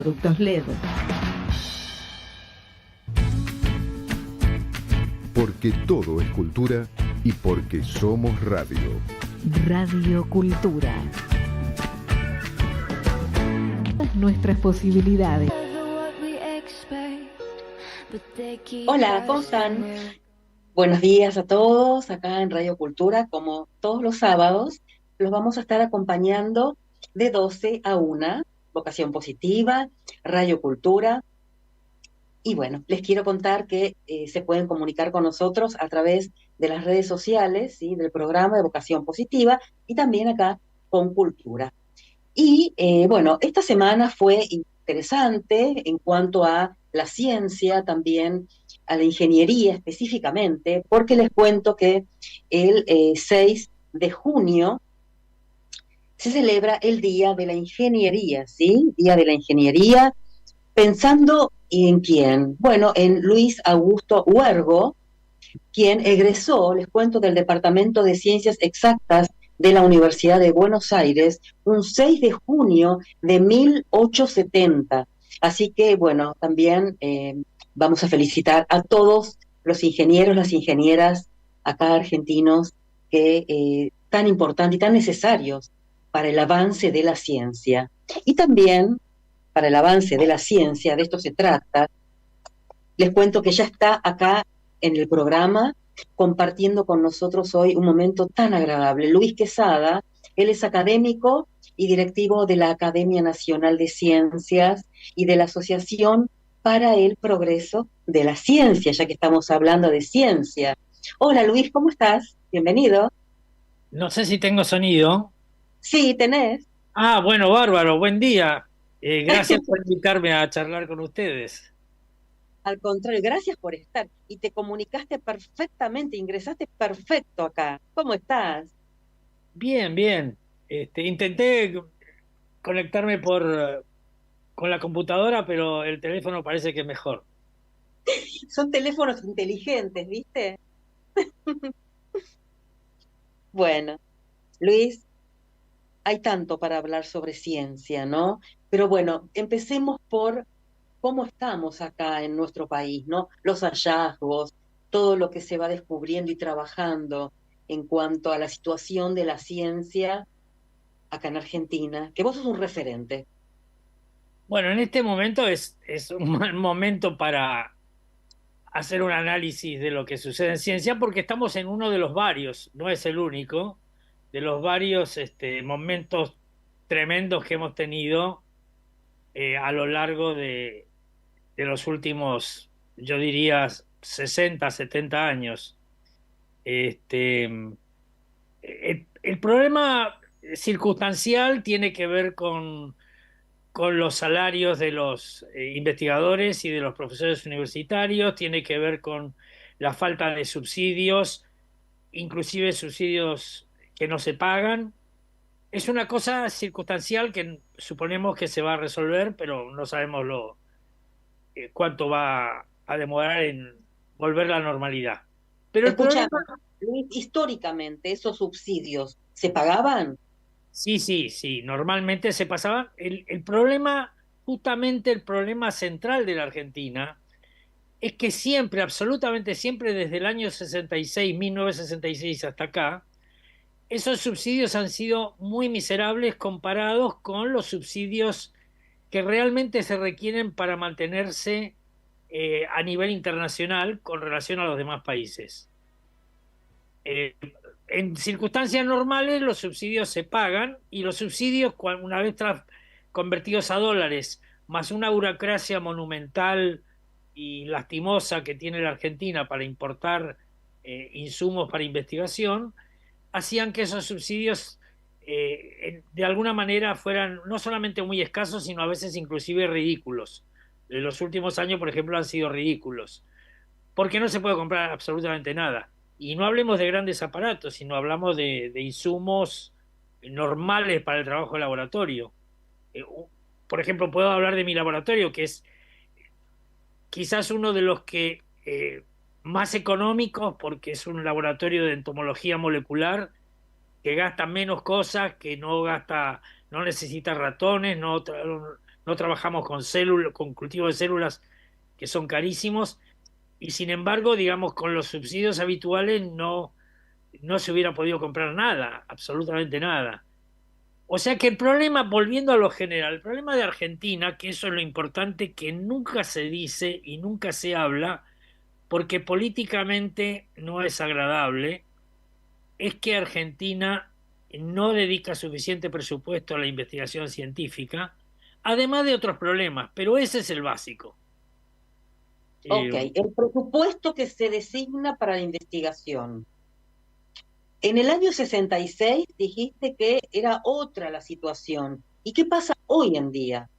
Productos LED. Porque todo es cultura y porque somos radio. Radio Cultura. Nuestras posibilidades. Hola, ¿cómo están? Buenos días a todos acá en Radio Cultura. Como todos los sábados, los vamos a estar acompañando de 12 a 1, Vocación Positiva, Radio Cultura. Y bueno, les quiero contar que se pueden comunicar con nosotros a través de las redes sociales, ¿sí?, del programa de Vocación Positiva y también acá con Cultura. Y bueno, esta semana fue interesante en cuanto a la ciencia, también a la ingeniería específicamente, porque les cuento que el 6 de junio se celebra el Día de la Ingeniería, ¿sí? Día de la Ingeniería, pensando en quién. Bueno, en Luis Augusto Huergo, quien egresó, les cuento, del Departamento de Ciencias Exactas de la Universidad de Buenos Aires un 6 de junio de 1870. Así que, bueno, también vamos a felicitar a todos los ingenieros, las ingenieras acá argentinos, que tan importantes y tan necesarios para el avance de la ciencia. Y también para el avance de la ciencia, de esto se trata, les cuento que ya está acá en el programa compartiendo con nosotros hoy un momento tan agradable. Luis Quesada, él es académico y directivo de la Academia Nacional de Ciencias y de la Asociación para el Progreso de la Ciencia, ya que estamos hablando de ciencia. Hola Luis, ¿cómo estás? Bienvenido. No sé si tengo sonido. Sí, tenés. Ah, bueno, bárbaro, buen día. Gracias por invitarme a charlar con ustedes. Al contrario, gracias por estar. Y te comunicaste perfectamente, ingresaste perfecto acá. ¿Cómo estás? Bien, bien. Intenté conectarme con la computadora, pero el teléfono parece que es mejor. Son teléfonos inteligentes, ¿viste? Bueno, Luis, hay tanto para hablar sobre ciencia, ¿no? Pero bueno, empecemos por cómo estamos acá en nuestro país, ¿no? Los hallazgos, todo lo que se va descubriendo y trabajando en cuanto a la situación de la ciencia acá en Argentina, que vos sos un referente. Bueno, en este momento es un mal momento para hacer un análisis de lo que sucede en ciencia, porque estamos en uno de los varios, no es el único, de los varios momentos tremendos que hemos tenido a lo largo de los últimos, yo diría, 60, 70 años. El problema circunstancial tiene que ver con los salarios de los investigadores y de los profesores universitarios, tiene que ver con la falta de subsidios, inclusive subsidios que no se pagan. Es una cosa circunstancial que suponemos que se va a resolver, pero no sabemos cuánto va a demorar en volver a la normalidad. Pero el problema, Escúchame, Luis, históricamente, ¿esos subsidios se pagaban? sí, sí, sí, normalmente se pasaba. El problema, justamente el problema central de la Argentina, es que siempre, absolutamente siempre, desde el año 66, 1966 hasta acá, esos subsidios han sido muy miserables comparados con los subsidios que realmente se requieren para mantenerse a nivel internacional con relación a los demás países. Eh, en circunstancias normales los subsidios se pagan y los subsidios, una vez convertidos a dólares, más una burocracia monumental y lastimosa que tiene la Argentina para importar insumos para investigación, hacían que esos subsidios de alguna manera fueran no solamente muy escasos, sino a veces inclusive ridículos. En los últimos años, por ejemplo, han sido ridículos, porque no se puede comprar absolutamente nada. Y no hablemos de grandes aparatos, sino hablamos de insumos normales para el trabajo de laboratorio. Eh, por ejemplo, puedo hablar de mi laboratorio, que es quizás uno de los que más económicos, porque es un laboratorio de entomología molecular que gasta menos cosas, que no gasta, no necesita ratones, no trabajamos con células, con cultivo de células que son carísimos, y sin embargo, digamos, con los subsidios habituales no se hubiera podido comprar nada, absolutamente nada. O sea que el problema, volviendo a lo general, el problema de Argentina, que eso es lo importante, que nunca se dice y nunca se habla, porque políticamente no es agradable, es que Argentina no dedica suficiente presupuesto a la investigación científica, además de otros problemas, pero ese es el básico. Ok, Eh, el presupuesto que se designa para la investigación. En el año 66 dijiste que era otra la situación. ¿Y qué pasa hoy en día?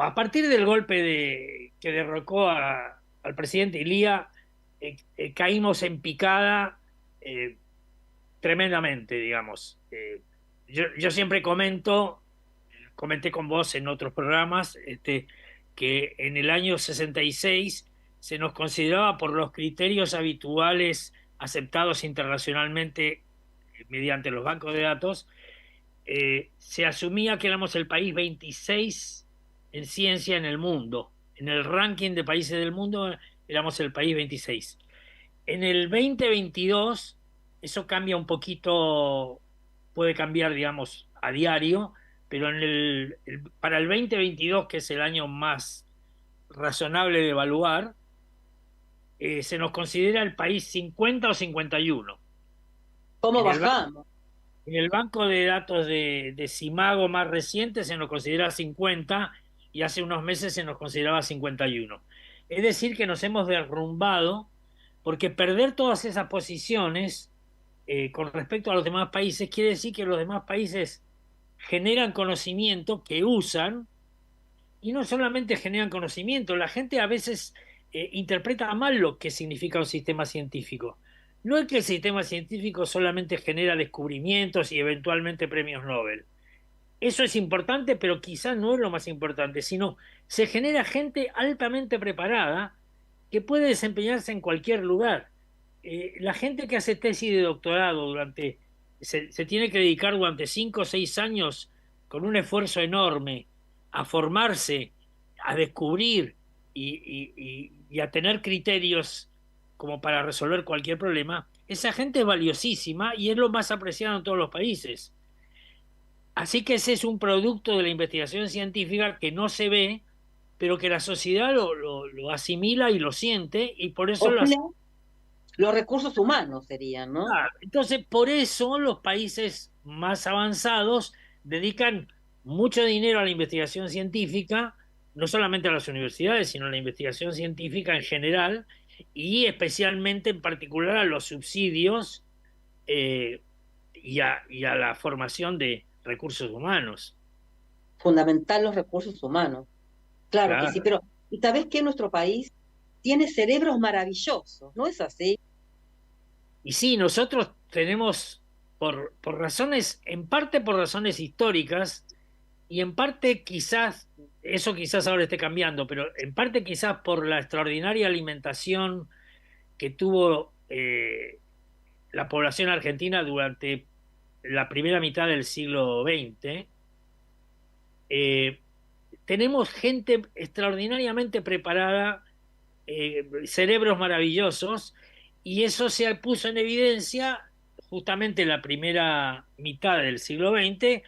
a partir del golpe que derrocó al presidente Ilía, caímos en picada eh, tremendamente, digamos. Yo siempre comenté con vos en otros programas, que en el año 66 se nos consideraba por los criterios habituales aceptados internacionalmente mediante los bancos de datos, se asumía que éramos el país 26 en ciencia en el mundo. En el ranking de países del mundo éramos el país 26. En el 2022 eso cambia un poquito, puede cambiar, digamos, a diario, pero para el 2022, que es el año más razonable de evaluar, se nos considera el país 50 o 51. ¿Cómo En el, bajamos? en el banco de datos de Simago más reciente se nos considera 50 y hace unos meses se nos consideraba 51. Es decir, que nos hemos derrumbado porque perder todas esas posiciones con respecto a los demás países quiere decir que los demás países generan conocimiento que usan y no solamente generan conocimiento, la gente a veces interpreta mal lo que significa un sistema científico. No es que el sistema científico solamente genera descubrimientos y eventualmente premios Nobel. Eso es importante, pero quizás no es lo más importante, sino se genera gente altamente preparada que puede desempeñarse en cualquier lugar. La gente que hace tesis de doctorado se tiene que dedicar durante 5 o 6 años con un esfuerzo enorme a formarse, a descubrir y a tener criterios como para resolver cualquier problema. Esa gente es valiosísima y es lo más apreciado en todos los países. Así que ese es un producto de la investigación científica que no se ve, pero que la sociedad lo asimila y lo siente, y por eso O sea, los recursos humanos serían, ¿no? entonces por eso los países más avanzados dedican mucho dinero a la investigación científica, no solamente a las universidades, sino a la investigación científica en general, y especialmente en particular a los subsidios eh, y a la formación de recursos humanos. Fundamental los recursos humanos. Claro que sí, Claro. pero ¿y sabés que nuestro país tiene cerebros maravillosos? ¿No es así? Y sí, nosotros tenemos, por razones, en parte por razones históricas, y en parte quizás, eso quizás ahora esté cambiando, pero en parte quizás por la extraordinaria alimentación que tuvo la población argentina durante la primera mitad del siglo XX, eh, tenemos gente extraordinariamente preparada, cerebros maravillosos, y eso se puso en evidencia justamente en la primera mitad del siglo XX,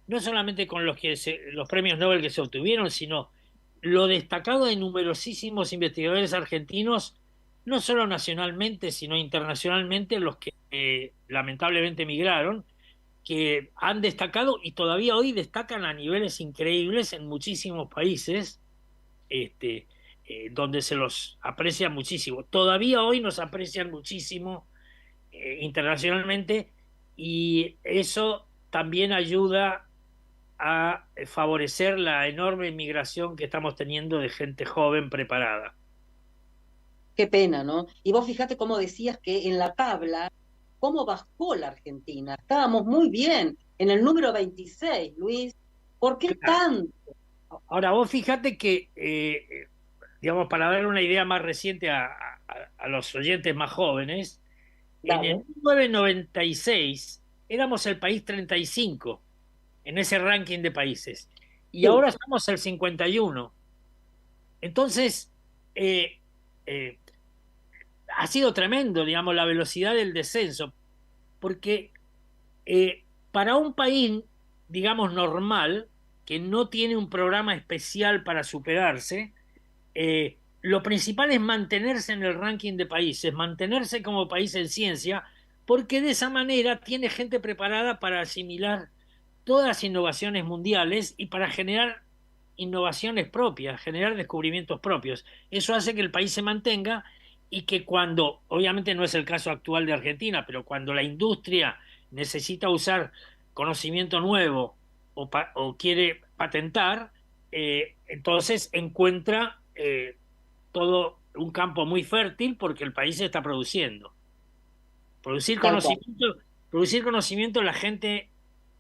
no solamente con los premios Nobel que se obtuvieron, sino lo destacado de numerosísimos investigadores argentinos, no solo nacionalmente, sino internacionalmente, los que lamentablemente emigraron, que han destacado y todavía hoy destacan a niveles increíbles en muchísimos países, este, donde se los aprecia muchísimo. Todavía hoy nos aprecian muchísimo internacionalmente, y eso también ayuda a favorecer la enorme inmigración que estamos teniendo de gente joven preparada. Qué pena, ¿no? Y vos fíjate cómo decías que en la tabla, cómo bajó la Argentina. Estábamos muy bien en el número 26, Luis. ¿Por qué Claro. tanto? Ahora, vos fíjate que, digamos, para dar una idea más reciente a los oyentes más jóvenes, en el Dale. 1996 éramos el país 35 en ese ranking de países. y Sí, ahora estamos el 51. Entonces, eh, eh, ha sido tremendo, digamos, la velocidad del descenso, porque para un país, digamos, normal, que no tiene un programa especial para superarse, lo principal es mantenerse en el ranking de países, mantenerse como país en ciencia, porque de esa manera tiene gente preparada para asimilar todas las innovaciones mundiales y para generar innovaciones propias, generar descubrimientos propios. Eso hace que el país se mantenga y que cuando, obviamente no es el caso actual de Argentina, pero cuando la industria necesita usar conocimiento nuevo o quiere patentar, entonces encuentra todo un campo muy fértil porque el país está produciendo. Producir tal cual. conocimiento, producir conocimiento,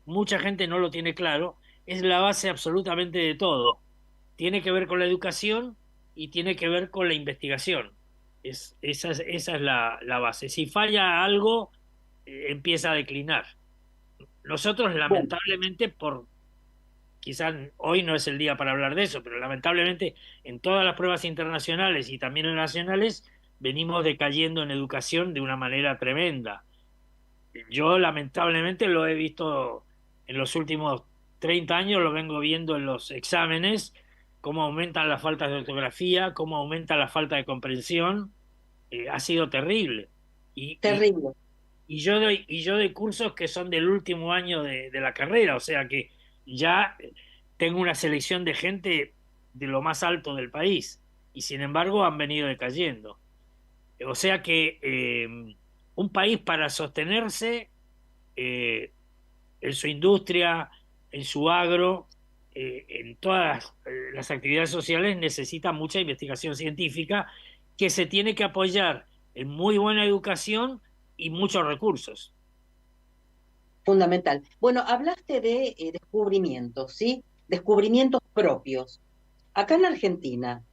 mucha gente no lo tiene claro, es la base absolutamente de todo. Tiene que ver con la educación y tiene que ver con la investigación. Esa es la base. Si falla algo, empieza a declinar. Nosotros, Bueno, lamentablemente, quizás hoy no es el día para hablar de eso, pero lamentablemente en todas las pruebas internacionales y también en nacionales venimos decayendo en educación de una manera tremenda. Yo lamentablemente lo he visto en los últimos 30 años, lo vengo viendo en los exámenes, cómo aumentan las faltas de ortografía, cómo aumenta la falta de comprensión, ha sido terrible. Y, y, terrible. y yo doy cursos que son del último año de la carrera, o sea que ya tengo una selección de gente de lo más alto del país, y sin embargo han venido decayendo. O sea que un país para sostenerse eh, en su industria, en su agro, en todas las actividades sociales necesita mucha investigación científica que se tiene que apoyar en muy buena educación y muchos recursos. Fundamental. Bueno, hablaste de descubrimientos, ¿sí? Descubrimientos propios. Acá en Argentina,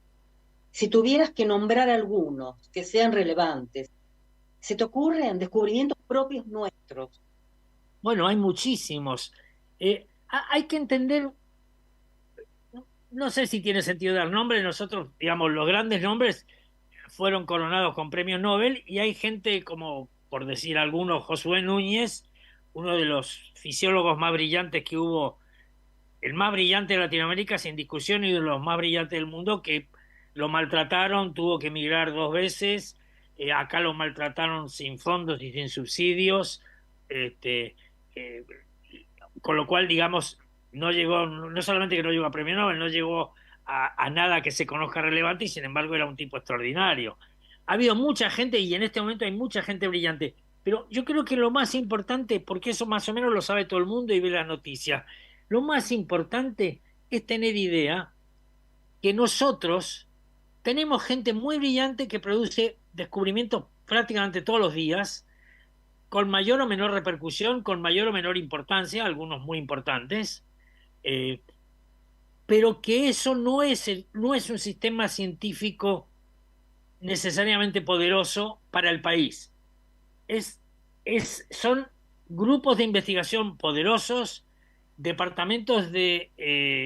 si tuvieras que nombrar algunos que sean relevantes, ¿se te ocurren descubrimientos propios nuestros? Bueno, hay muchísimos. Hay que entender, no sé si tiene sentido dar nombres, nosotros, digamos, los grandes nombres fueron coronados con premios Nobel y hay gente como, por decir algunos, Josué Núñez, uno de los fisiólogos más brillantes que hubo, el más brillante de Latinoamérica sin discusión y de los más brillantes del mundo, que lo maltrataron, tuvo que emigrar 2 veces, acá lo maltrataron sin fondos y sin subsidios, este, eh, con lo cual, digamos, no llegó, no solamente que no llegó a premio Nobel, no llegó a nada que se conozca relevante y sin embargo era un tipo extraordinario. Ha habido mucha gente y en este momento hay mucha gente brillante, pero yo creo que lo más importante, porque eso más o menos lo sabe todo el mundo y ve las noticias, lo más importante es tener idea que nosotros tenemos gente muy brillante que produce descubrimientos prácticamente todos los días, con mayor o menor repercusión, con mayor o menor importancia, algunos muy importantes, eh, pero que eso no es un sistema científico necesariamente poderoso para el país. Es, son grupos de investigación poderosos, departamentos de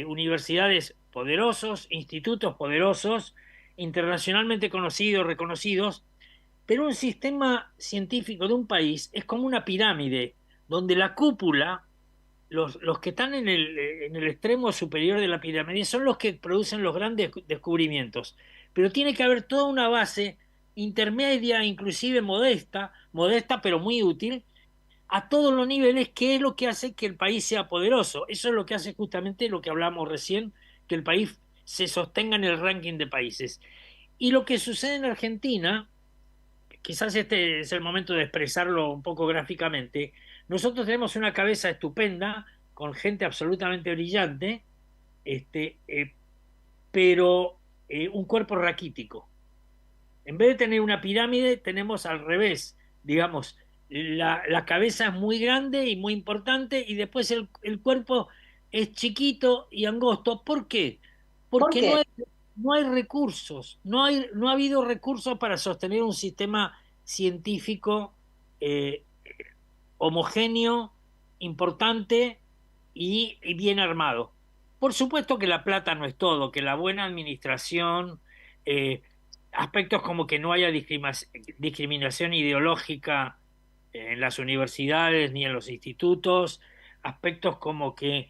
universidades poderosos, institutos poderosos, internacionalmente conocidos, reconocidos, pero un sistema científico de un país es como una pirámide, donde la cúpula, los que están en el extremo superior de la pirámide, son los que producen los grandes descubrimientos. Pero tiene que haber toda una base intermedia, inclusive modesta, modesta pero muy útil, a todos los niveles, que es lo que hace que el país sea poderoso. Eso es lo que hace justamente lo que hablamos recién, que el país se sostenga en el ranking de países. Y lo que sucede en Argentina, quizás este es el momento de expresarlo un poco gráficamente, nosotros tenemos una cabeza estupenda, con gente absolutamente brillante, este, pero un cuerpo raquítico. En vez de tener una pirámide, tenemos al revés, digamos, la cabeza es muy grande y muy importante y después el cuerpo es chiquito y angosto. ¿Por qué? ¿Por Porque qué? no hay recursos, no ha habido recursos para sostener un sistema científico eh, homogéneo, importante y bien armado. Por supuesto que la plata no es todo, que la buena administración, eh, aspectos como que no haya discriminación ideológica en las universidades ni en los institutos, aspectos como que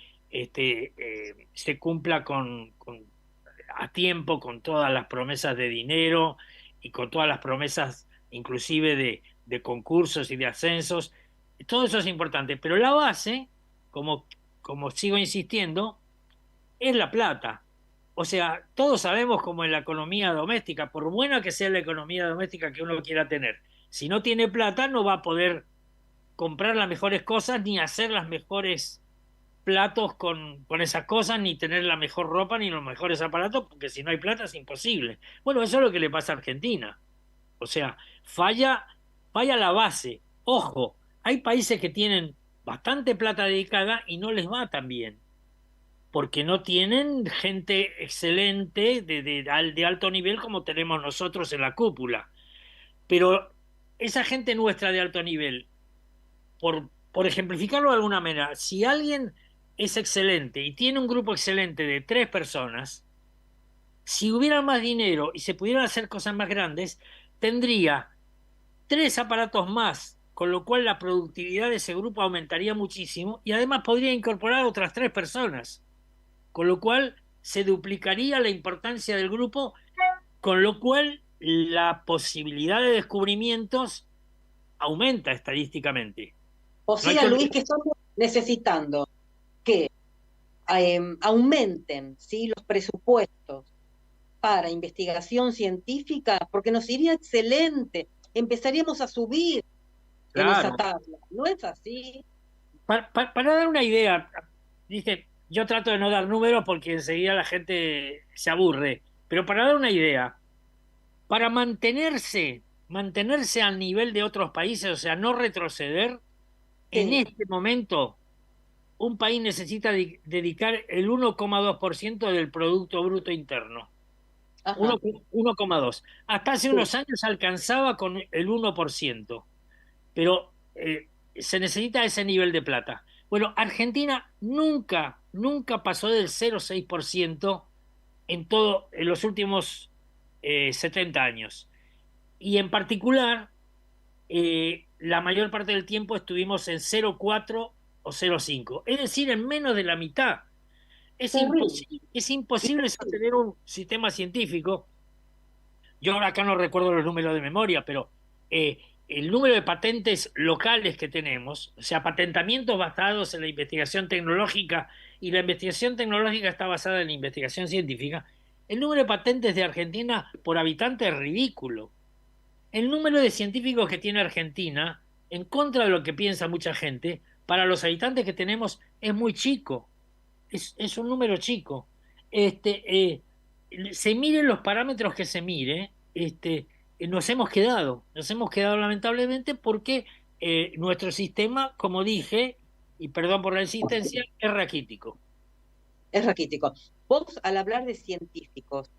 se cumpla a tiempo con todas las promesas de dinero y con todas las promesas inclusive de concursos y de ascensos. Todo eso es importante, pero la base, como sigo insistiendo, es la plata. O sea, todos sabemos cómo en la economía doméstica, por buena que sea la economía doméstica que uno quiera tener, si no tiene plata no va a poder comprar las mejores cosas ni hacer las mejores platos con esas cosas, ni tener la mejor ropa, ni los mejores aparatos, porque si no hay plata es imposible. Bueno, eso es lo que le pasa a Argentina. O sea, falla la base. Ojo, hay países que tienen bastante plata dedicada y no les va tan bien porque no tienen gente excelente de alto nivel como tenemos nosotros en la cúpula. Pero esa gente nuestra de alto nivel, por ejemplificarlo de alguna manera, si alguien es excelente y tiene un grupo excelente de 3 personas, si hubiera más dinero y se pudieran hacer cosas más grandes, tendría 3 aparatos más, con lo cual la productividad de ese grupo aumentaría muchísimo y además podría incorporar otras 3 personas, con lo cual se duplicaría la importancia del grupo, con lo cual la posibilidad de descubrimientos aumenta estadísticamente. O No hay sea, que Luis, olvidar. que estamos necesitando que aumenten, ¿sí?, los presupuestos para investigación científica, porque nos iría excelente. Empezaríamos a subir en esa Claro. tabla. ¿No es así? Para dar una idea, dice, yo trato de no dar números porque enseguida la gente se aburre, pero para dar una idea, para mantenerse al nivel de otros países, o sea, no retroceder, en Sí. este momento un país necesita dedicar el 1,2% del Producto Bruto Interno. Ajá. 1,2. Hasta hace Sí. unos años alcanzaba con el 1%, pero se necesita ese nivel de plata. Bueno, Argentina nunca pasó del 0,6% en los últimos 70 años. Y en particular, la mayor parte del tiempo estuvimos en 0,4 o 0,5. Es decir, en menos de la mitad. Terrible. Es imposible sostener un sistema científico. Yo ahora acá no recuerdo los números de memoria, pero el número de patentes locales que tenemos, o sea, patentamientos basados en la investigación tecnológica, y la investigación tecnológica está basada en la investigación científica, el número de patentes de Argentina por habitante es ridículo. El número de científicos que tiene Argentina, en contra de lo que piensa mucha gente, para los habitantes que tenemos es muy chico, es un número chico. Se miren los parámetros que se mire, nos hemos quedado lamentablemente porque nuestro sistema, como dije, y perdón por la insistencia, es raquítico. Es raquítico. Vos, al hablar de científicos,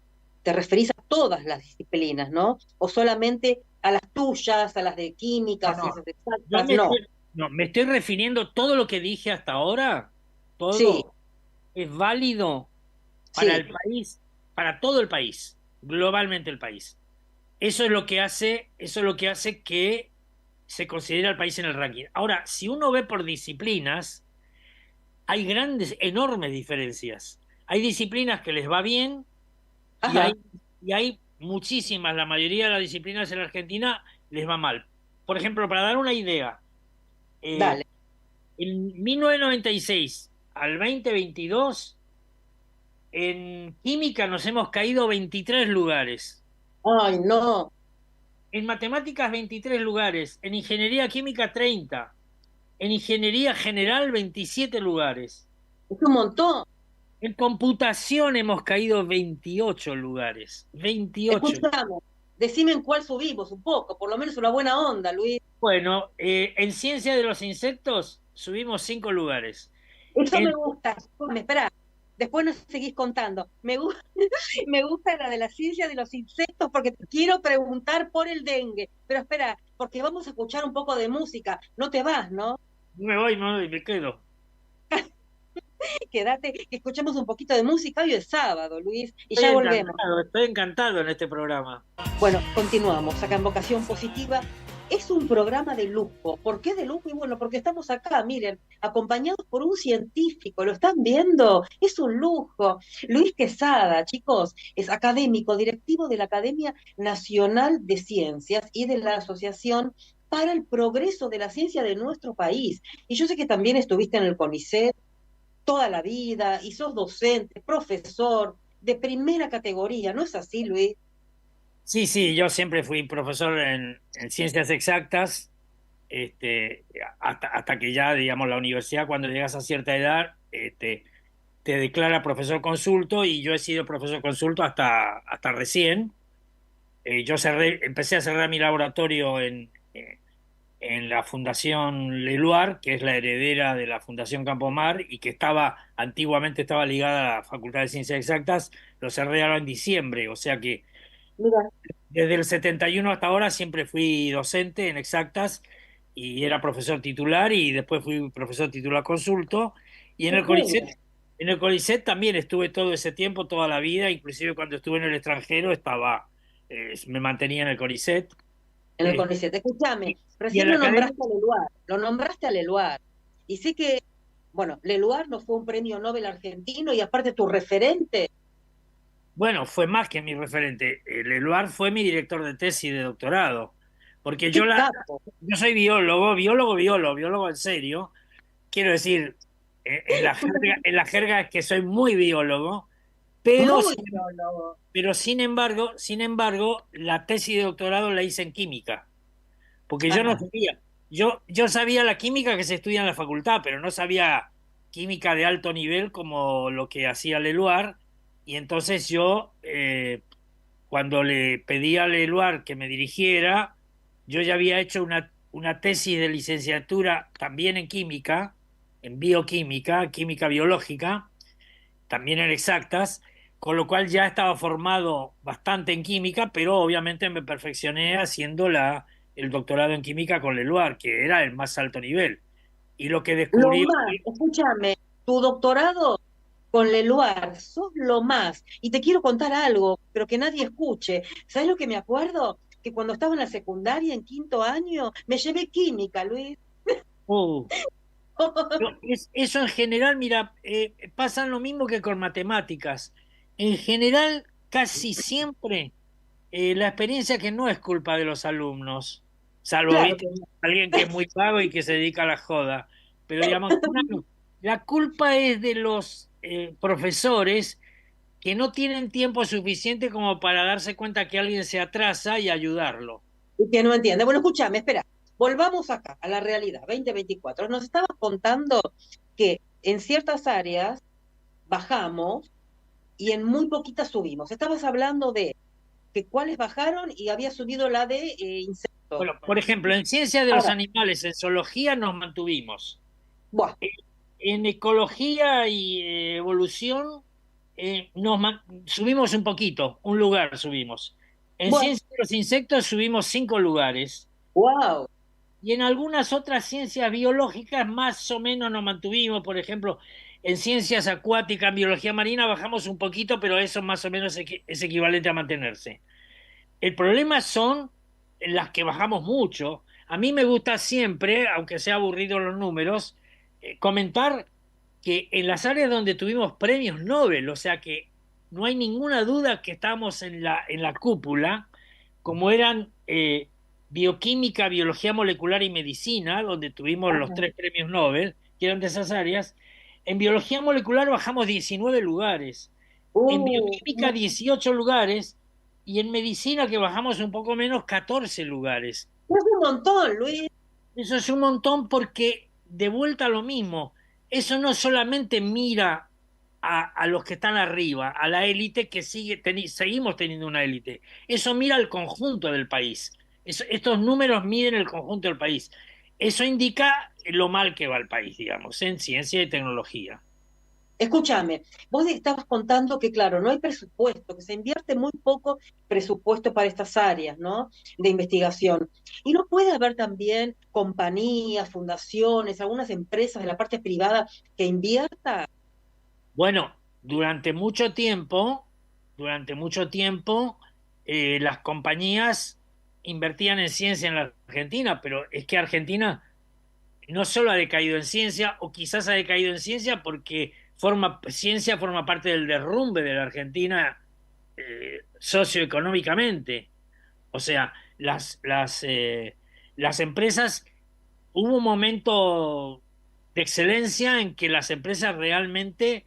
te referís a todas las disciplinas, ¿no? O solamente a las tuyas, a las de No, química, no, ciencias yo exactas, no. me estoy refiriendo todo lo que dije hasta ahora, Sí, todo es válido para sí, el país, para todo el país, globalmente el país. Eso es lo que hace que se considere al país en el ranking. Ahora, si uno ve por disciplinas, hay grandes, enormes diferencias. Hay disciplinas que les va bien y ajá, hay muchísimas, la mayoría de las disciplinas en la Argentina les va mal. Por ejemplo, para dar una idea, dale. eh, en 1996 al 2022, en química nos hemos caído 23 lugares. Ay, no, En matemáticas 23 lugares, en ingeniería química 30, en ingeniería general 27 lugares. es un montón. En computación hemos caído 28 lugares, 28. Escuchamos, decime en cuál subimos un poco, por lo menos una buena onda, Luis. Bueno, en ciencia de los insectos subimos 5 lugares. Eso me En, gusta. Me espera, después nos seguís contando. Me gusta la de la ciencia de los insectos porque te quiero preguntar por el dengue. Pero espera, porque vamos a escuchar un poco de música. No te vas, ¿no? no me voy, me quedo. Quédate, que escuchemos un poquito de música. Hoy es sábado, Luis, y ya volvemos. Estoy encantado en este programa. Bueno, continuamos acá en Vocación Positiva. Es un programa de lujo. ¿Por qué de lujo? Y bueno, porque estamos acá, miren, acompañados por un científico. ¿Lo están viendo? Es un lujo. Luis Quesada, chicos, es académico, directivo de la Academia Nacional de Ciencias y de la Asociación para el Progreso de la Ciencia de nuestro país. Y yo sé que también estuviste en el CONICET toda la vida y sos docente, profesor de primera categoría. ¿No es así, Luis? Sí, sí, yo siempre fui profesor en ciencias exactas, hasta que ya, digamos, la universidad, cuando llegas a cierta edad, te declara profesor consulto y yo he sido profesor consulto hasta recién. Empecé a cerrar mi laboratorio en la Fundación Leluar, que es la heredera de la Fundación Campomar y que antiguamente estaba ligada a la Facultad de Ciencias Exactas. Lo cerré ahora en diciembre, o sea que Mira, desde el 71 hasta ahora siempre fui docente en exactas y era profesor titular y después fui profesor titular consulto. Y qué genio. En el CONICET también estuve todo ese tiempo, toda la vida, inclusive cuando estuve en el extranjero me mantenía en el CONICET. En el eh, CONICET. Escúchame, y recién en la lo academia, nombraste a Leluar, lo nombraste a Leluar. Y sé que, bueno, Leluar no fue un premio Nobel argentino y aparte tu referente, bueno, fue más que mi referente. El Eluard fue mi director de tesis de doctorado, porque qué capo. yo soy biólogo en serio. Quiero decir, en la jerga es que soy muy biólogo, pero, Muy sin- biólogo. pero sin embargo, la tesis de doctorado la hice en química, porque yo no Ajá. sabía, yo sabía la química que se estudia en la facultad, pero no sabía química de alto nivel como lo que hacía Leluar, y entonces cuando le pedí a Leluar que me dirigiera, yo ya había hecho una tesis de licenciatura también en química, en bioquímica, química biológica, también en exactas, con lo cual ya estaba formado bastante en química, pero obviamente me perfeccioné haciendo el doctorado en química con Leluar, que era el más alto nivel. Y lo que Lo descubrí, más, escúchame, tu doctorado con Leluar, sos lo más. Y te quiero contar algo, pero que nadie escuche. ¿Sabes lo que me acuerdo? Que cuando estaba en la secundaria, en quinto año, me llevé química, Luis. uh, eso en general, mira, pasa lo mismo que con matemáticas. En general, casi siempre la experiencia que no es culpa de los alumnos, salvo, Claro viste, que no. alguien que es muy vago y que se dedica a la joda. Pero digamos, claro, la culpa es de los profesores que no tienen tiempo suficiente como para darse cuenta que alguien se atrasa y ayudarlo. Y que no entiende. Bueno, escúchame, espera. Volvamos acá, a la realidad, 2024. Nos estabas contando que en ciertas áreas bajamos y en muy poquitas subimos. Estabas hablando de que cuáles bajaron y había subido la de insectos. Bueno, por ejemplo, en ciencia de los Ahora, animales, en zoología nos mantuvimos. buah, En ecología y evolución subimos un poquito, un lugar subimos. En buah, ciencia de los insectos subimos 5 lugares. wow. Y en algunas otras ciencias biológicas más o menos nos mantuvimos. Por ejemplo, en ciencias acuáticas, en biología marina bajamos un poquito, pero eso más o menos es equivalente a mantenerse. El problema son las que bajamos mucho. A mí me gusta siempre, aunque sea aburrido los números, comentar que en las áreas donde tuvimos premios Nobel, o sea que no hay ninguna duda que estamos en la cúpula, como eran bioquímica, biología molecular y medicina, donde tuvimos los Ajá. 3 premios Nobel, que eran de esas áreas. En biología molecular bajamos 19 lugares, en bioquímica No, 18 lugares y en medicina, que bajamos un poco menos, 14 lugares. es un montón, Luis. Eso es un montón porque, de vuelta a lo mismo, eso no solamente mira a los que están arriba, a la élite que seguimos teniendo una élite, eso mira al conjunto del país. Estos números miden el conjunto del país. Eso indica lo mal que va el país, digamos, en ciencia y tecnología. Escúchame, vos estabas contando que, claro, no hay presupuesto, que se invierte muy poco presupuesto para estas áreas, ¿no? De investigación. Y no puede haber también compañías, fundaciones, algunas empresas de la parte privada que inviertan. Bueno, durante mucho tiempo, las compañías invertían en ciencia en la Argentina, pero es que Argentina no solo ha decaído en ciencia, o quizás ha decaído en ciencia porque ciencia forma parte del derrumbe de la Argentina socioeconómicamente. O sea, las empresas, hubo un momento de excelencia en que las empresas realmente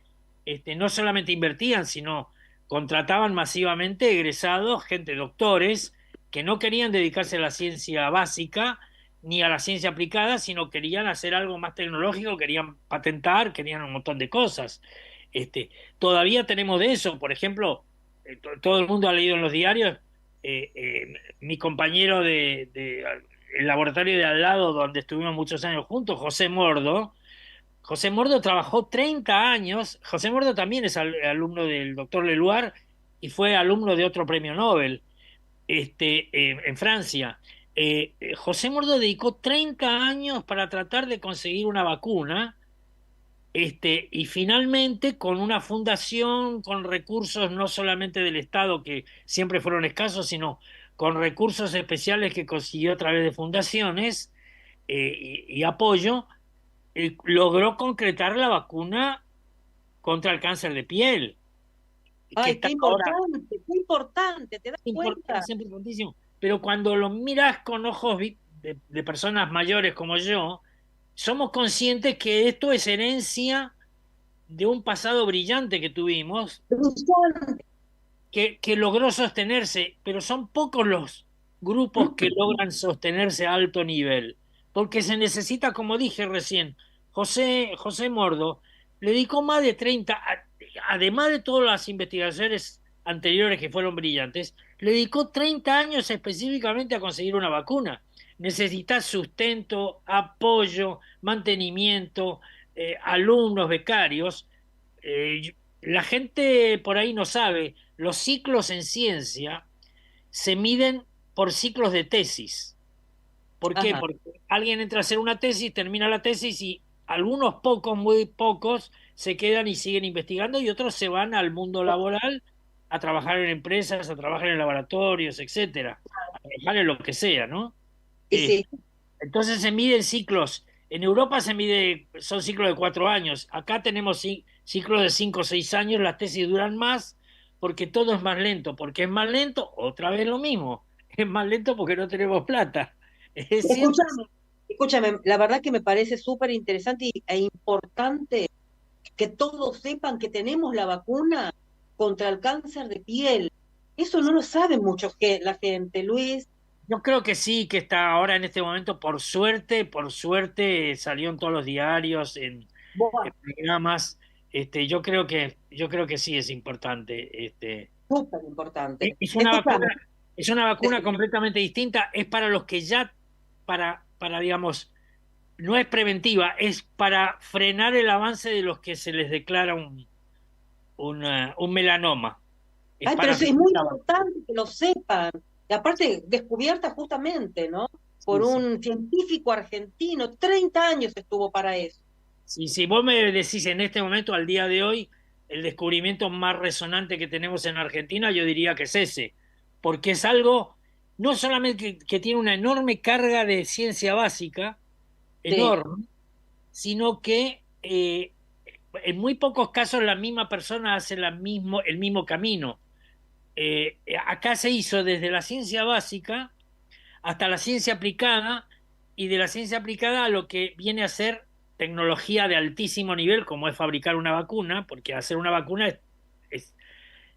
no solamente invertían, sino contrataban masivamente egresados, gente, doctores, que no querían dedicarse a la ciencia básica ni a la ciencia aplicada, sino querían hacer algo más tecnológico, querían patentar, querían un montón de cosas. Todavía tenemos de eso, por ejemplo, todo el mundo ha leído en los diarios, mi compañero el laboratorio de al lado donde estuvimos muchos años juntos, José Mordo trabajó 30 años. José Mordo también es alumno del doctor Leluar y fue alumno de otro premio Nobel en Francia. José Mordo dedicó 30 años para tratar de conseguir una vacuna, y finalmente con una fundación, con recursos no solamente del Estado, que siempre fueron escasos, sino con recursos especiales que consiguió a través de fundaciones y apoyo, logró concretar la vacuna contra el cáncer de piel, que Ay, está ahora qué importante, ¿te das cuenta? es importantísimo. Pero cuando lo miras con ojos de personas mayores como yo, somos conscientes que esto es herencia de un pasado brillante que tuvimos, Brillante. que logró sostenerse, pero son pocos los grupos que logran sostenerse a alto nivel, porque se necesita, como dije recién, José Mordo le dedicó más de 30, además de todas las investigaciones anteriores que fueron brillantes, le dedicó 30 años específicamente a conseguir una vacuna. Necesitas sustento, apoyo, mantenimiento, alumnos, becarios. La gente por ahí no sabe, los ciclos en ciencia se miden por ciclos de tesis. ¿Por qué? Ajá. Porque alguien entra a hacer una tesis, termina la tesis y algunos pocos, muy pocos, se quedan y siguen investigando y otros se van al mundo laboral a trabajar en empresas, a trabajar en laboratorios, etcétera, a trabajar en lo que sea, ¿no? Y sí, Entonces se miden ciclos. En Europa son ciclos de 4 años. Acá tenemos ciclos de 5 o 6 años. Las tesis duran más porque todo es más lento. ¿Porque es más lento? Otra vez lo mismo. Es más lento porque no tenemos plata. Es siempre. escúchame, la verdad que me parece súper interesante e importante que todos sepan que tenemos la vacuna contra el cáncer de piel. Eso no lo sabe mucho que la gente, Luis. Yo creo que sí, que está ahora en este momento, por suerte salió en todos los diarios, en Buah, programas. Yo creo que sí es importante. súper importante. Es una Escúchame, vacuna, es una vacuna decime. completamente distinta. Es para los que ya, digamos, no es preventiva, es para frenar el avance de los que se les declara un melanoma. Es Ay, pero para es muy frenar. importante que lo sepan. Y aparte, descubierta justamente, ¿no? Por Sí, sí. un científico argentino, 30 años estuvo para eso. Si vos me decís en este momento, al día de hoy, el descubrimiento más resonante que tenemos en Argentina, yo diría que es ese, porque es algo no solamente que tiene una enorme carga de ciencia básica, Sí, enorme, sino que en muy pocos casos la misma persona hace el mismo camino. Acá se hizo desde la ciencia básica hasta la ciencia aplicada y de la ciencia aplicada a lo que viene a ser tecnología de altísimo nivel, como es fabricar una vacuna, porque hacer una vacuna es,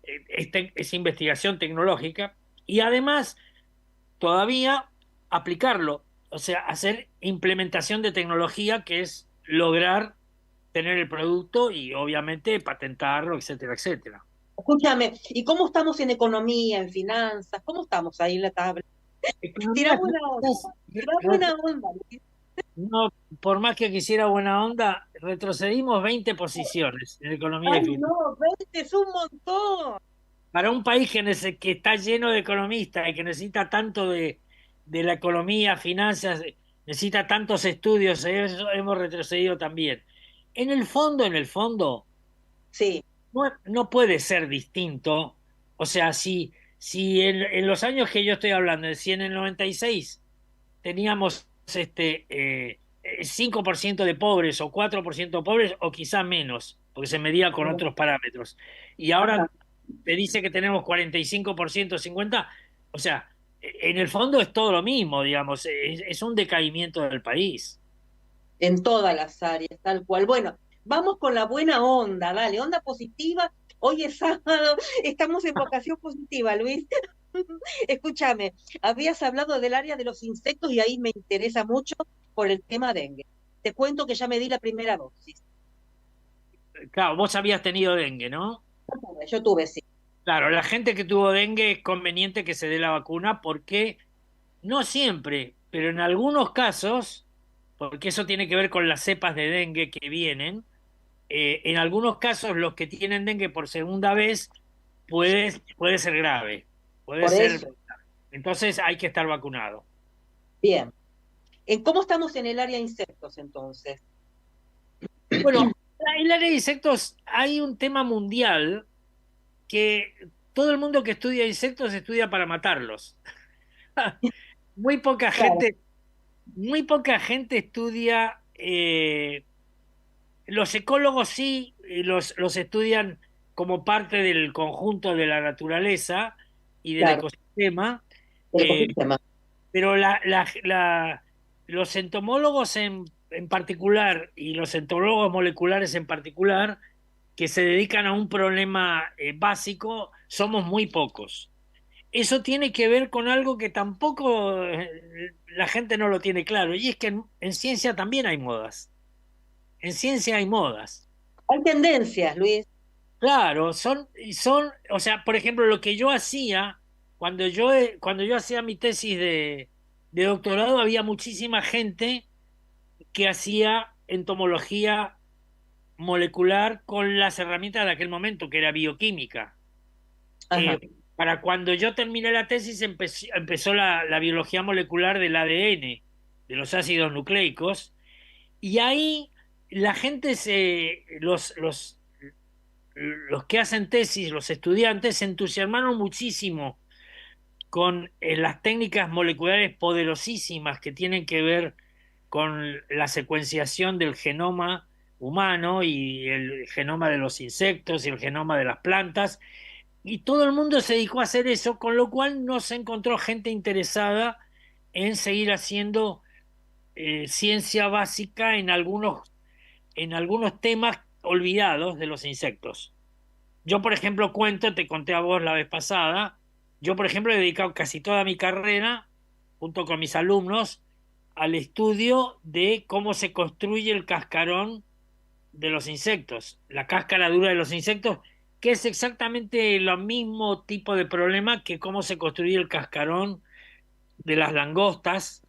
es investigación tecnológica, y además todavía aplicarlo, o sea, hacer implementación de tecnología, que es lograr tener el producto y obviamente patentarlo, etcétera, etcétera. escúchame, ¿y cómo estamos en economía, en finanzas? ¿Cómo estamos ahí en la tabla? Tirá Economía, buena onda, finanzas, tirá buena onda, Luis. no, por más que quisiera buena onda, retrocedimos 20 posiciones en economía y Ay, finanzas. no, 20 es un montón. Para un país que está lleno de economistas y que necesita tanto de la economía, finanzas, necesita tantos estudios, eso hemos retrocedido también. En el fondo, Sí, no puede ser distinto. O sea, si en los años que yo estoy hablando, si en el 96 teníamos 5% de pobres o 4% de pobres o quizá menos, porque se medía con otros parámetros. Y ajá, ahora te dice que tenemos 45%, 50%. O sea, en el fondo es todo lo mismo, digamos, es un decaimiento del país. en todas las áreas, tal cual. Bueno, vamos con la buena onda, dale, onda positiva. Hoy es sábado, estamos en vocación positiva, Luis. Escúchame, habías hablado del área de los insectos y ahí me interesa mucho por el tema dengue. Te cuento que ya me di la primera dosis. Claro, vos habías tenido dengue, ¿no? Yo tuve, sí. Claro, la gente que tuvo dengue es conveniente que se dé la vacuna porque no siempre, pero en algunos casos, porque eso tiene que ver con las cepas de dengue que vienen, en algunos casos los que tienen dengue por segunda vez puede ser grave, puede Por ser, eso, entonces hay que estar vacunado. bien. ¿En cómo estamos en el área de insectos entonces? Bueno, en el área de insectos hay un tema mundial que todo el mundo que estudia insectos estudia para matarlos. Muy poca Claro, gente, muy poca gente estudia, los ecólogos sí, los estudian como parte del conjunto de la naturaleza y del claro, ecosistema, el eh, ecosistema. pero los entomólogos en particular y los entomólogos moleculares en particular, que se dedican a un problema básico, somos muy pocos. Eso tiene que ver con algo que tampoco la gente no lo tiene claro, y es que en ciencia también hay modas. En ciencia hay modas. Hay tendencias, Luis. Claro, o sea, por ejemplo, lo que yo hacía, cuando yo hacía mi tesis de doctorado, había muchísima gente que hacía entomología molecular con las herramientas de aquel momento, que era bioquímica. Ajá, Para cuando yo terminé la tesis empezó la biología molecular del ADN, de los ácidos nucleicos, y ahí la gente los que hacen tesis, los estudiantes, se entusiasmaron muchísimo con las técnicas moleculares poderosísimas que tienen que ver con la secuenciación del genoma humano y el genoma de los insectos y el genoma de las plantas. Y todo el mundo se dedicó a hacer eso, con lo cual no se encontró gente interesada en seguir haciendo ciencia básica en algunos temas olvidados de los insectos. Yo, por ejemplo, te conté a vos la vez pasada, yo, por ejemplo, he dedicado casi toda mi carrera, junto con mis alumnos, al estudio de cómo se construye el cascarón de los insectos, la cáscara dura de los insectos, que es exactamente lo mismo tipo de problema que cómo se construye el cascarón de las langostas,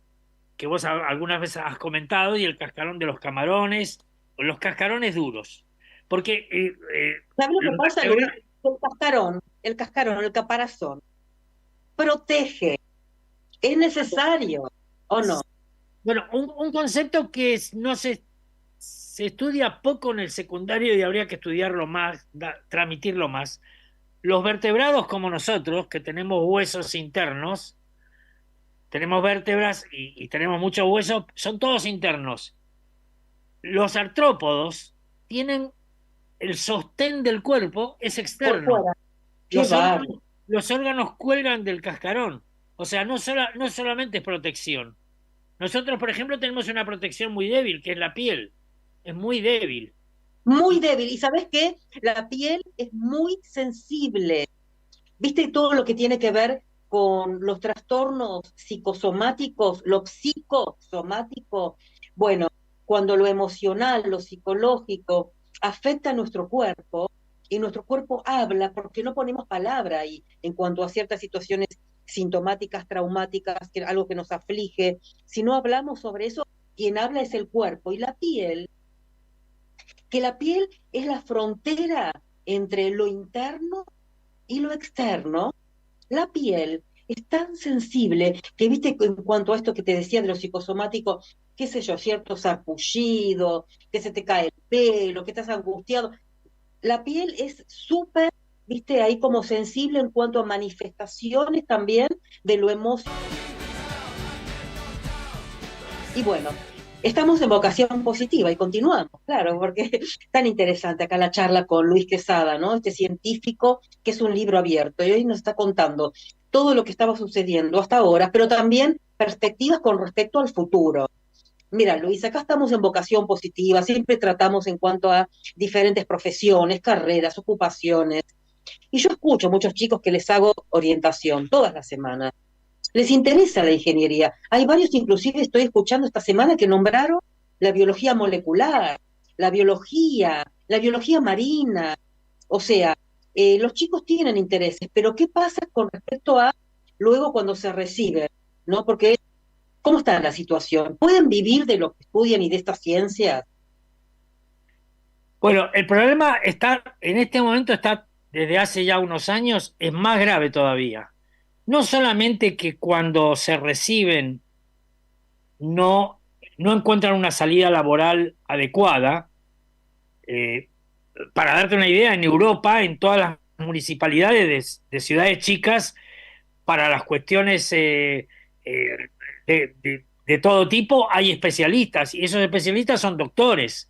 que vos algunas veces has comentado, y el cascarón de los camarones, o los cascarones duros. Porque ¿sabes lo que los pasa, Luis? vertebrados. El cascarón, el caparazón, protege, es necesario, ¿o no? Bueno, un concepto que no se estudia poco en el secundario y habría que estudiarlo más, transmitirlo más. Los vertebrados como nosotros, que tenemos huesos internos, tenemos vértebras y tenemos muchos huesos, son todos internos. Los artrópodos tienen el sostén del cuerpo, es Por externo. fuera. Qué Los bárbaro. órganos, los órganos cuelgan del cascarón. O sea, no solamente es protección. Nosotros, por ejemplo, tenemos una protección muy débil, que es la piel. Es muy débil. Muy Y débil. ¿Y sabes qué? La piel es muy sensible. ¿Viste todo lo que tiene que ver con los trastornos psicosomáticos, lo psicosomático? Bueno, cuando lo emocional, lo psicológico afecta a nuestro cuerpo y nuestro cuerpo habla porque no ponemos palabra ahí en cuanto a ciertas situaciones sintomáticas, traumáticas, algo que nos aflige. Si no hablamos sobre eso, quien habla es el cuerpo y la piel, que la piel es la frontera entre lo interno y lo externo. La piel es tan sensible que, viste, en cuanto a esto que te decía de lo psicosomático, qué sé yo, cierto sarpullido, que se te cae el pelo, que estás angustiado. la piel es súper, viste, ahí como sensible en cuanto a manifestaciones también de lo emocional. Y bueno, estamos en vocación positiva y continuamos, claro, porque es tan interesante acá la charla con Luis Quesada, ¿no? Este científico que es un libro abierto y hoy nos está contando todo lo que estaba sucediendo hasta ahora, pero también perspectivas con respecto al futuro. Mira, Luis, acá estamos en vocación positiva, siempre tratamos en cuanto a diferentes profesiones, carreras, ocupaciones. Y yo escucho muchos chicos que les hago orientación todas las semanas. Les interesa la ingeniería. Hay varios, inclusive estoy escuchando esta semana que nombraron la biología molecular, la biología marina. O sea, los chicos tienen intereses, pero ¿qué pasa con respecto a luego cuando se reciben? ¿No? Porque ¿cómo está la situación? ¿Pueden vivir de lo que estudian y de estas ciencias? Bueno, el problema está, en este momento está, desde hace ya unos años, es más grave todavía. No solamente que cuando se reciben no, no encuentran una salida laboral adecuada. eh, para darte una idea, en Europa, en todas las municipalidades de ciudades chicas, para las cuestiones de todo tipo, hay especialistas, y esos especialistas son doctores.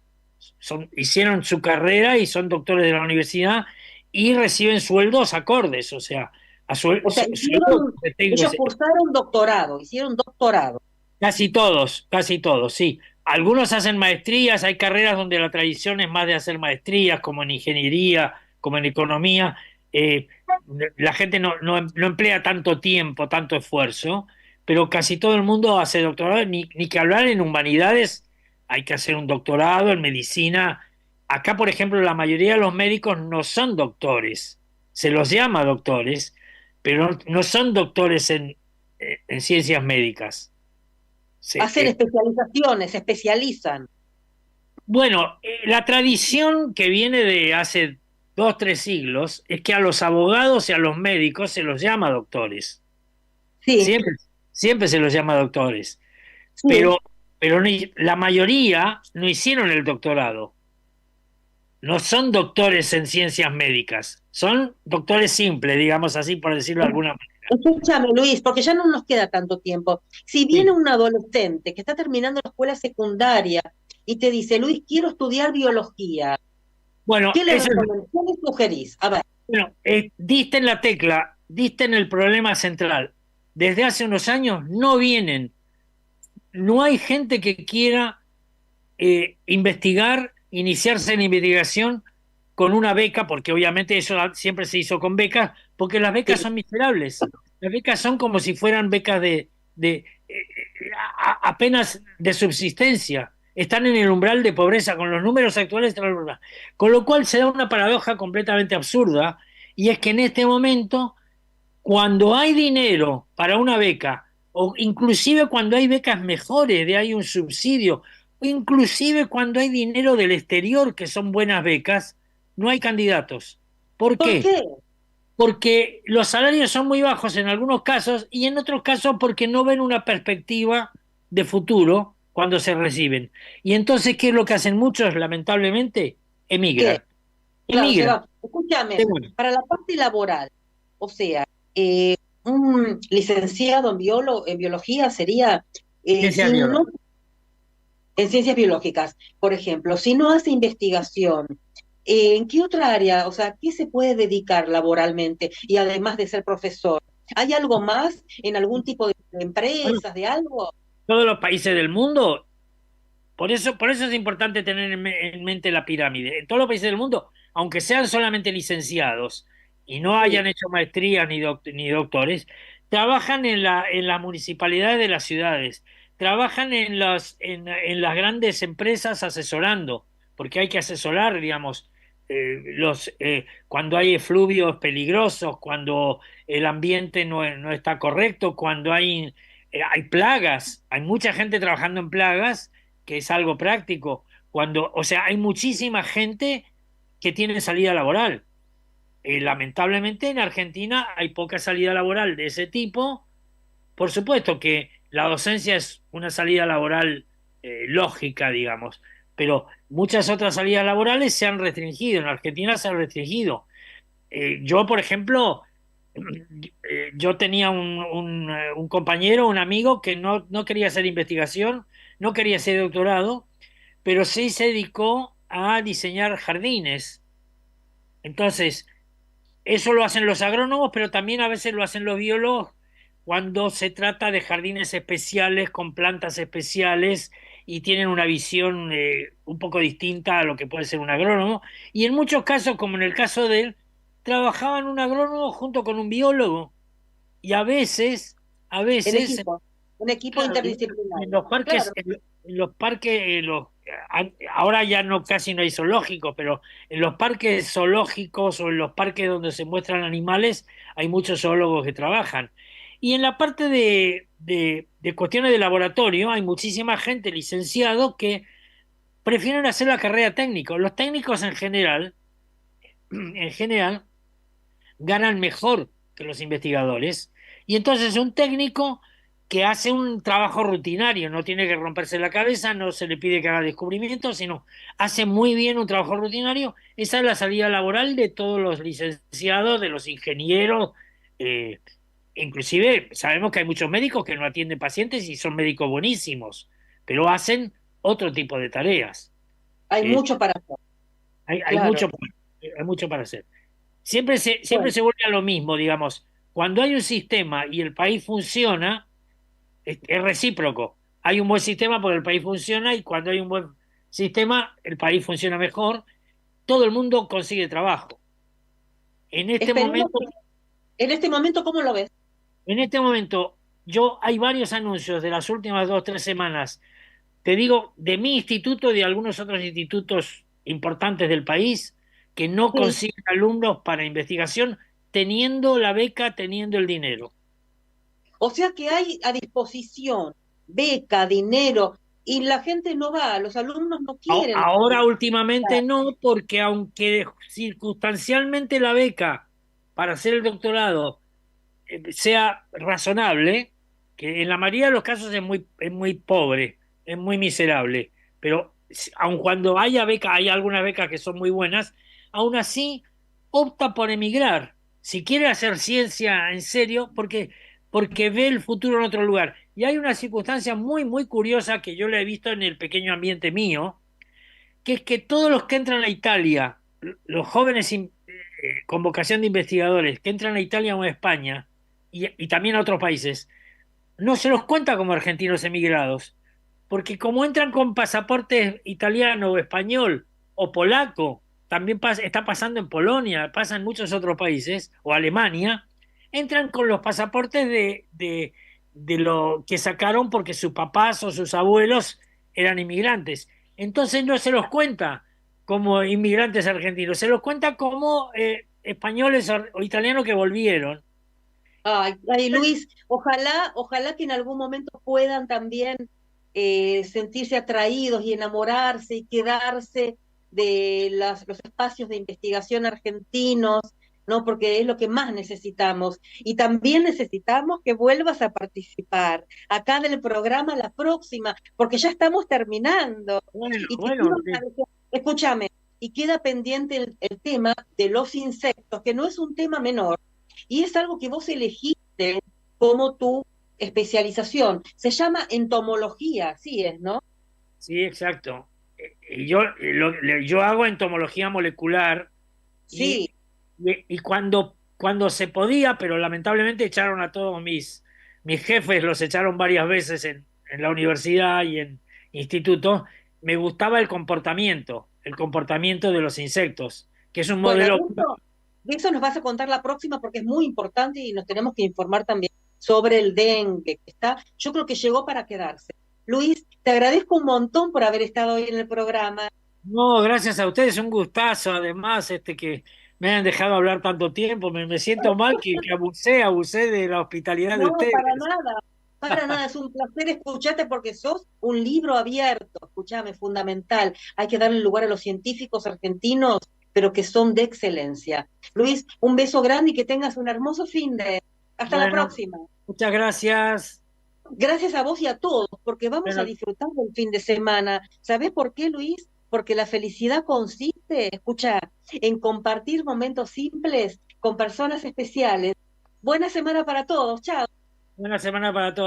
Hicieron su carrera y son doctores de la universidad y reciben sueldos acordes, o sea, O sea, sueldos ellos cursaron doctorado, hicieron doctorado. casi todos, sí. Algunos hacen maestrías, hay carreras donde la tradición es más de hacer maestrías, como en ingeniería, como en economía. Eh, la gente no emplea tanto tiempo, tanto esfuerzo, pero casi todo el mundo hace doctorado, ni que hablar en humanidades, hay que hacer un doctorado, en medicina. Acá, por ejemplo, la mayoría de los médicos no son doctores, se los llama doctores, pero no son doctores en ciencias médicas. Sí, Hacen especializaciones, se especializan. bueno, la tradición que viene de hace 2, 3 siglos es que a los abogados y a los médicos se los llama doctores. Sí, Siempre, siempre se los llama doctores. sí. Pero, pero la mayoría no hicieron el doctorado. No son doctores en ciencias médicas. Son doctores simples, digamos así, por decirlo de alguna manera. Escúchame, Luis, porque ya no nos queda tanto tiempo. Si viene Sí. un adolescente que está terminando la escuela secundaria y te dice, Luis, quiero estudiar biología, Bueno, ¿qué le recomendás? ¿Qué le sugerís? A ver, bueno, diste en la tecla, diste en el problema central. Desde hace unos años no hay gente que quiera investigar, iniciarse en investigación con una beca, porque obviamente eso siempre se hizo con becas, porque las becas sí, son miserables. Las becas son como si fueran becas de apenas de subsistencia. Están en el umbral de pobreza, con los números actuales, con lo cual se da una paradoja completamente absurda, y es que en este momento, cuando hay dinero para una beca, o inclusive cuando hay becas mejores, de hay un subsidio, o inclusive cuando hay dinero del exterior, que son buenas becas, no hay candidatos. ¿Por ¿por qué? qué? Porque los salarios son muy bajos en algunos casos y en otros casos porque no ven una perspectiva de futuro cuando se reciben. Y entonces, ¿qué es lo que hacen muchos, lamentablemente? ¿Qué? Emigran. Claro, se Emigran. va. Escúchame, Bueno, para la parte laboral, o sea, un licenciado en biología sería, ciencias si no, biológicas. en ciencias biológicas, por ejemplo, si no hace investigación, ¿en qué otra área, o sea, qué se puede dedicar laboralmente y además de ser profesor? ¿Hay algo más en algún tipo de Bueno, empresas, de algo? todos los países del mundo. Por eso es importante tener en mente la pirámide. En todos los países del mundo, aunque sean solamente licenciados y no Sí, hayan hecho maestrías ni doctores, trabajan en las municipalidades de las ciudades, trabajan en las grandes empresas asesorando, porque hay que asesorar, digamos, cuando hay efluvios peligrosos, cuando el ambiente no está correcto, cuando hay plagas, hay mucha gente trabajando en plagas que es algo práctico. O sea, hay muchísima gente que tiene salida laboral. Lamentablemente en Argentina hay poca salida laboral de ese tipo. Por supuesto que la docencia es una salida laboral lógica, digamos, pero muchas otras salidas laborales se han restringido, en Argentina se han restringido. Yo, por ejemplo, yo tenía un compañero, un amigo que no quería hacer investigación, no quería hacer doctorado, pero sí se dedicó a diseñar jardines. Entonces, eso lo hacen los agrónomos, pero también a veces lo hacen los biólogos cuando se trata de jardines especiales con plantas especiales y tienen una visión un poco distinta a lo que puede ser un agrónomo. Y en muchos casos, como en el caso de él, trabajaban un agrónomo junto con un biólogo. Y a En veces, equipo, un equipo claro, en interdisciplinario. los parques, Claro, en los parques, ahora ya no casi no hay zoológicos, pero en los parques zoológicos o en los parques donde se muestran animales hay muchos zoólogos que trabajan. Y en la parte de cuestiones de laboratorio hay muchísima gente licenciado que prefieren hacer la carrera técnico. Los técnicos en general ganan mejor que los investigadores. Y entonces un técnico que hace un trabajo rutinario, no tiene que romperse la cabeza, no se le pide que haga descubrimientos, sino hace muy bien un trabajo rutinario. Esa es la salida laboral de todos los licenciados, de los ingenieros. eh, Inclusive sabemos que hay muchos médicos que no atienden pacientes y son médicos buenísimos, pero hacen otro tipo de tareas. hay Eh, mucho para hacer, hay claro. hay mucho para hacer. Siempre Bueno, se vuelve a lo mismo, digamos. Cuando hay un sistema y el país funciona, es recíproco. Hay un buen sistema porque el país funciona y cuando hay un buen sistema, el país funciona mejor. Todo el mundo consigue trabajo. En este esperemos momento, que en este momento, ¿cómo lo ves? en este momento, hay varios anuncios de las últimas 2 o 3 semanas, te digo, de mi instituto y de algunos otros institutos importantes del país que no Sí. consiguen alumnos para investigación teniendo la beca, teniendo el dinero. O sea que hay a disposición beca, dinero, y la gente no va, los alumnos no quieren Ahora últimamente estudiar. no, porque aunque circunstancialmente la beca para hacer el doctorado sea razonable, que en la mayoría de los casos es muy pobre, es muy miserable, pero aun cuando haya beca, hay algunas becas que son muy buenas, aún así opta por emigrar. Si quiere hacer ciencia en serio, porque ve el futuro en otro lugar. Y hay una circunstancia muy, muy curiosa que yo la he visto en el pequeño ambiente mío, que es que todos los que entran a Italia, los jóvenes con vocación de investigadores que entran a Italia o a España y también a otros países, no se los cuenta como argentinos emigrados, porque como entran con pasaporte italiano o español o polaco, también está pasando en Polonia, pasa en muchos otros países, o Alemania, entran con los pasaportes de lo que sacaron porque sus papás o sus abuelos eran inmigrantes. Entonces no se los cuenta como inmigrantes argentinos, se los cuenta como españoles o italianos que volvieron. Ay, ay, Luis, ojalá que en algún momento puedan también sentirse atraídos y enamorarse y quedarse de los espacios de investigación argentinos, ¿no? Porque es lo que más necesitamos. Y también necesitamos que vuelvas a participar acá del programa la próxima, porque ya estamos terminando. Bueno, Y te bueno, quiero agradecer. Escúchame, y queda pendiente el tema de los insectos, que no es un tema menor y es algo que vos elegiste como tu especialización. Se llama entomología, así es, ¿no? sí, exacto. Yo hago entomología molecular y, Sí. y cuando se podía, pero lamentablemente echaron a todos mis jefes, los echaron varias veces en la universidad y en instituto, me gustaba el comportamiento de los insectos, que es un Bueno, modelo. de eso nos vas a contar la próxima porque es muy importante y nos tenemos que informar también sobre el dengue, que está, yo creo que llegó para quedarse. Luis, te agradezco un montón por haber estado hoy en el programa. No, gracias a ustedes, un gustazo, además, que me hayan dejado hablar tanto tiempo. Me siento mal que abusé de la hospitalidad de No, ustedes. para nada, es un placer escucharte porque sos un libro abierto, escúchame, fundamental. Hay que darle lugar a los científicos argentinos, pero que son de excelencia. Luis, un beso grande y que tengas un hermoso fin de... Hasta la Bueno, próxima. muchas gracias. Gracias a vos y a todos, porque vamos a Pero, disfrutar del fin de semana. ¿Sabés por qué, Luis? Porque la felicidad consiste, escucha, en compartir momentos simples con personas especiales. Buena semana para todos. Chao. buena semana para todos.